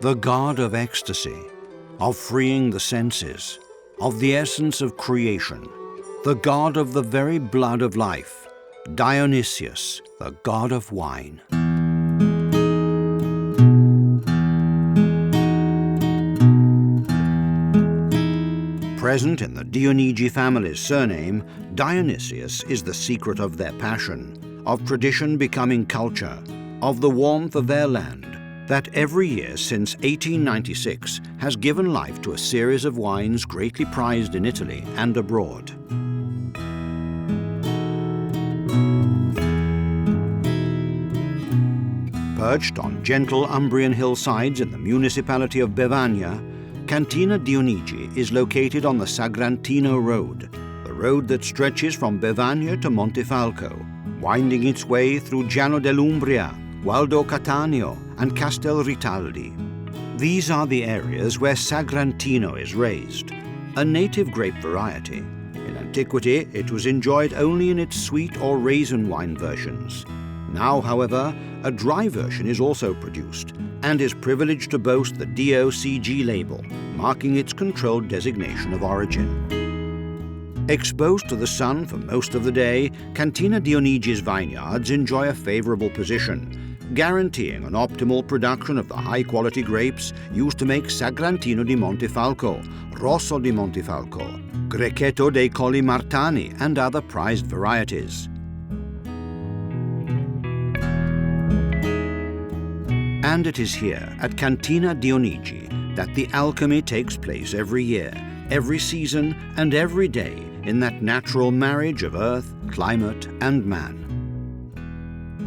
the god of ecstasy, of freeing the senses, of the essence of creation, the god of the very blood of life, Dionysius, the god of wine. Present in the Dionigi family's surname, Dionysius is the secret of their passion, of tradition becoming culture, of the warmth of their land, that every year since 1896 has given life to a series of wines greatly prized in Italy and abroad. Perched on gentle Umbrian hillsides in the municipality of Bevagna, Cantine Dionigi is located on the Sagrantino Road, the road that stretches from Bevagna to Montefalco, winding its way through Giano dell'Umbria, Waldo Cattaneo, and Castel Ritaldi. These are the areas where Sagrantino is raised, a native grape variety. In antiquity, it was enjoyed only in its sweet or raisin wine versions. Now, however, a dry version is also produced and is privileged to boast the DOCG label, marking its controlled designation of origin. Exposed to the sun for most of the day, Cantine Dionigi's vineyards enjoy a favorable position, guaranteeing an optimal production of the high-quality grapes used to make Sagrantino di Montefalco, Rosso di Montefalco, Grechetto dei Colli Martani, and other prized varieties. And it is here, at Cantine Dionigi, that the alchemy takes place every year, every season, and every day in that natural marriage of earth, climate, and man.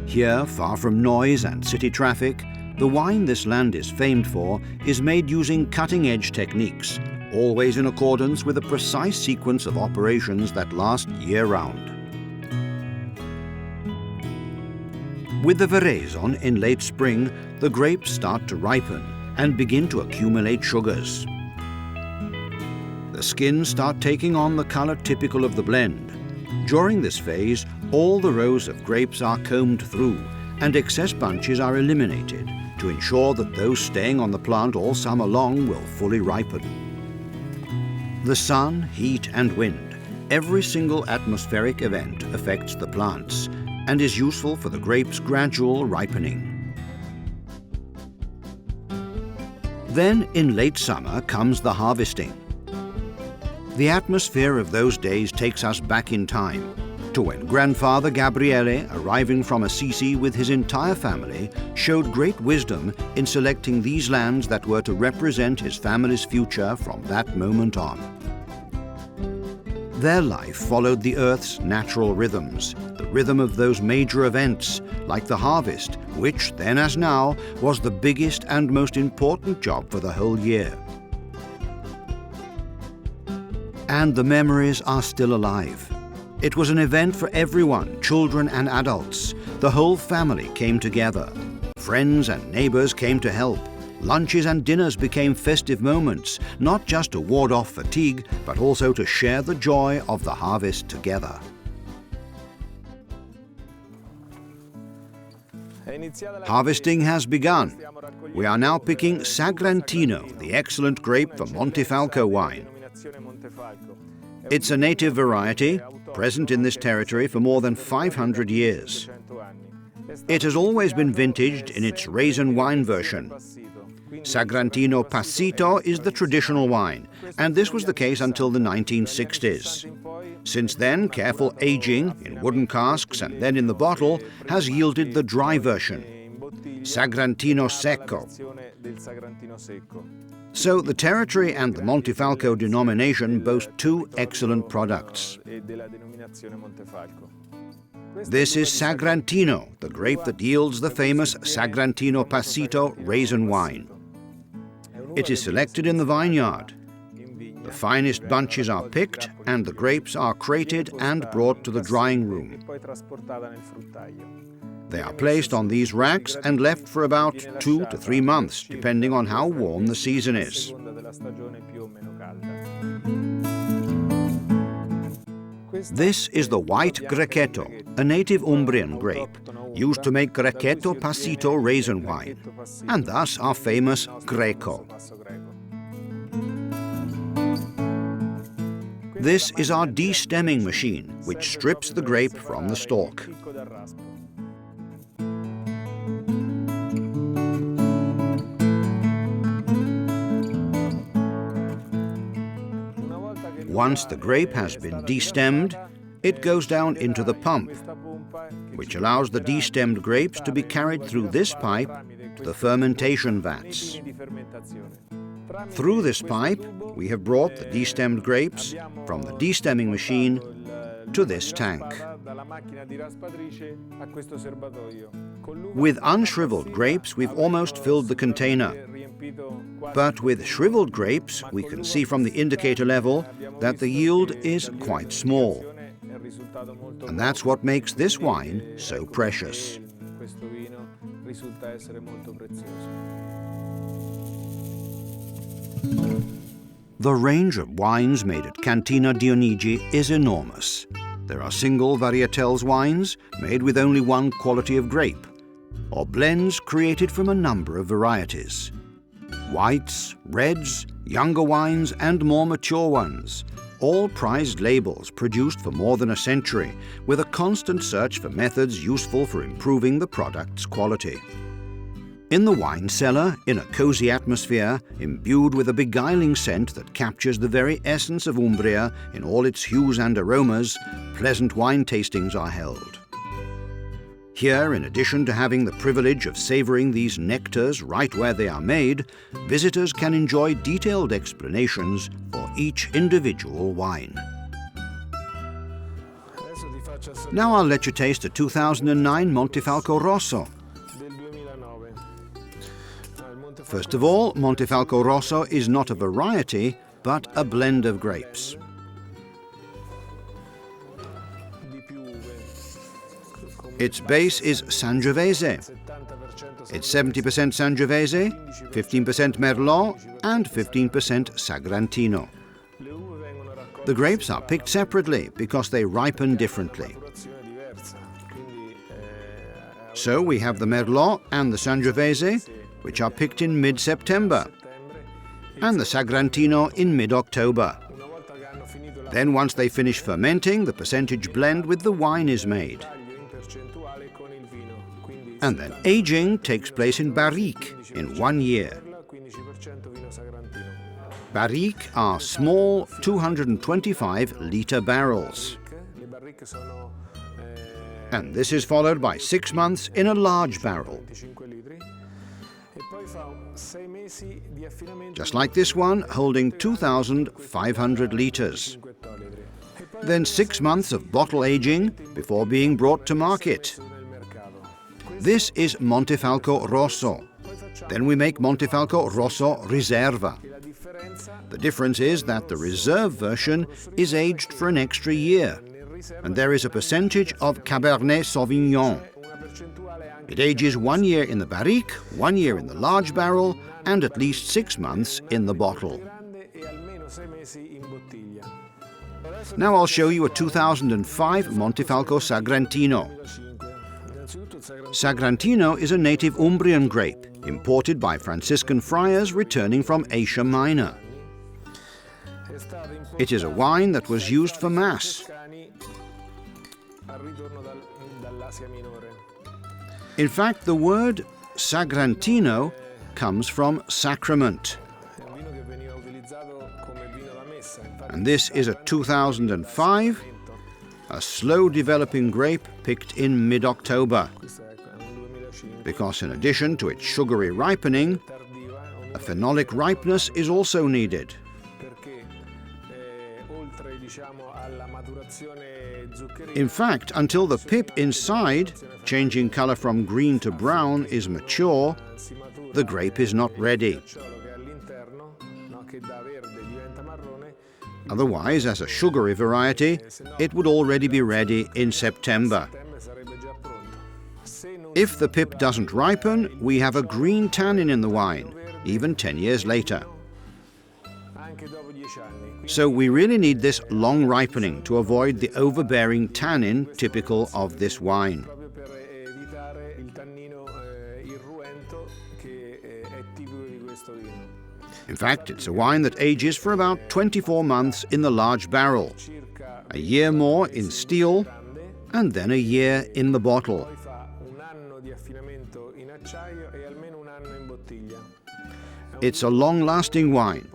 Here, far from noise and city traffic, the wine this land is famed for is made using cutting-edge techniques, always in accordance with a precise sequence of operations that last year-round. With the veraison in late spring, the grapes start to ripen and begin to accumulate sugars. The skins start taking on the color typical of the blend. During this phase, all the rows of grapes are combed through and excess bunches are eliminated to ensure that those staying on the plant all summer long will fully ripen. The sun, heat, and wind, every single atmospheric event affects the plants and is useful for the grape's gradual ripening. Then, in late summer, comes the harvesting. The atmosphere of those days takes us back in time to when Grandfather Gabriele, arriving from Assisi with his entire family, showed great wisdom in selecting these lands that were to represent his family's future from that moment on. Their life followed the Earth's natural rhythms, the rhythm of those major events, like the harvest, which, then as now, was the biggest and most important job for the whole year. And the memories are still alive. It was an event for everyone, children and adults. The whole family came together. Friends and neighbors came to help. Lunches and dinners became festive moments, not just to ward off fatigue, but also to share the joy of the harvest together. Harvesting has begun. We are now picking Sagrantino, the excellent grape for Montefalco wine. It's a native variety, present in this territory for more than 500 years. It has always been vintaged in its raisin wine version. Sagrantino Passito is the traditional wine, and this was the case until the 1960s. Since then, careful aging in wooden casks and then in the bottle has yielded the dry version, Sagrantino Secco. So the territory and the Montefalco denomination boast two excellent products. This is Sagrantino, the grape that yields the famous Sagrantino Passito raisin wine. It is selected in the vineyard. The finest bunches are picked and the grapes are crated and brought to the drying room. They are placed on these racks and left for about 2 to 3 months, depending on how warm the season is. This is the white Grechetto, a native Umbrian grape, used to make Grechetto Passito raisin wine, and thus our famous Greco. This is our de-stemming machine, which strips the grape from the stalk. Once the grape has been de-stemmed, it goes down into the pump, which allows the de-stemmed grapes to be carried through this pipe to the fermentation vats. Through this pipe, we have brought the de-stemmed grapes from the de-stemming machine to this tank. With unshriveled grapes, we've almost filled the container. But with shriveled grapes, we can see from the indicator level that the yield is quite small. And that's what makes this wine so precious. The range of wines made at Cantine Dionigi is enormous. There are single varietals wines made with only one quality of grape, or blends created from a number of varieties. Whites, reds, younger wines and more mature ones, all prized labels produced for more than a century, with a constant search for methods useful for improving the product's quality. In the wine cellar, in a cozy atmosphere, imbued with a beguiling scent that captures the very essence of Umbria in all its hues and aromas, pleasant wine tastings are held. Here, in addition to having the privilege of savouring these nectars right where they are made, visitors can enjoy detailed explanations for each individual wine. Now I'll let you taste a 2009 Montefalco Rosso. First of all, Montefalco Rosso is not a variety, but a blend of grapes. Its base is Sangiovese. It's 70% Sangiovese, 15% Merlot, and 15% Sagrantino. The grapes are picked separately because they ripen differently. So we have the Merlot and the Sangiovese, which are picked in mid-September, and the Sagrantino in mid-October. Then once they finish fermenting, the percentage blend with the wine is made. And then aging takes place in barrique in 1 year. Barrique are small 225-litre barrels. And this is followed by 6 months in a large barrel. Just like this one, holding 2,500 litres. Then 6 months of bottle aging before being brought to market. This is Montefalco Rosso. Then we make Montefalco Rosso Riserva. The difference is that the reserve version is aged for an extra year, and there is a percentage of Cabernet Sauvignon. It ages 1 year in the barrique, 1 year in the large barrel, and at least 6 months in the bottle. Now I'll show you a 2005 Montefalco Sagrantino. Sagrantino is a native Umbrian grape, imported by Franciscan friars returning from Asia Minor. It is a wine that was used for Mass. In fact, the word Sagrantino comes from sacrament. And this is a 2005, a slow-developing grape picked in mid-October. Because in addition to its sugary ripening, a phenolic ripeness is also needed. In fact, until the pip inside, changing color from green to brown, is mature, the grape is not ready. Otherwise, as a sugary variety, it would already be ready in September. If the pip doesn't ripen, we have a green tannin in the wine, even 10 years later. So we really need this long ripening to avoid the overbearing tannin typical of this wine. In fact, it's a wine that ages for about 24 months in the large barrel, a year more in steel, and then a year in the bottle. It's a long-lasting wine.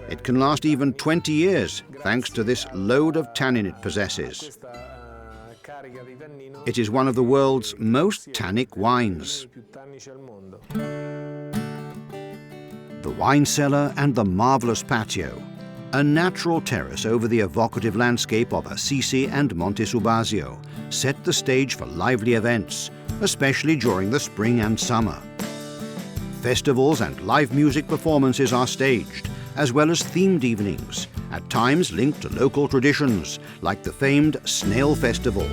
It can last even 20 years, thanks to this load of tannin it possesses. It is one of the world's most tannic wines. The wine cellar and the marvelous patio, a natural terrace over the evocative landscape of Assisi and Monte Subasio, set the stage for lively events, especially during the spring and summer. Festivals and live music performances are staged, as well as themed evenings, at times linked to local traditions, like the famed Snail Festival.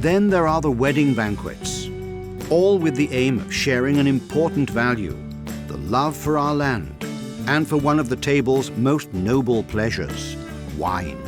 Then there are the wedding banquets, all with the aim of sharing an important value, the love for our land, and for one of the table's most noble pleasures, wine.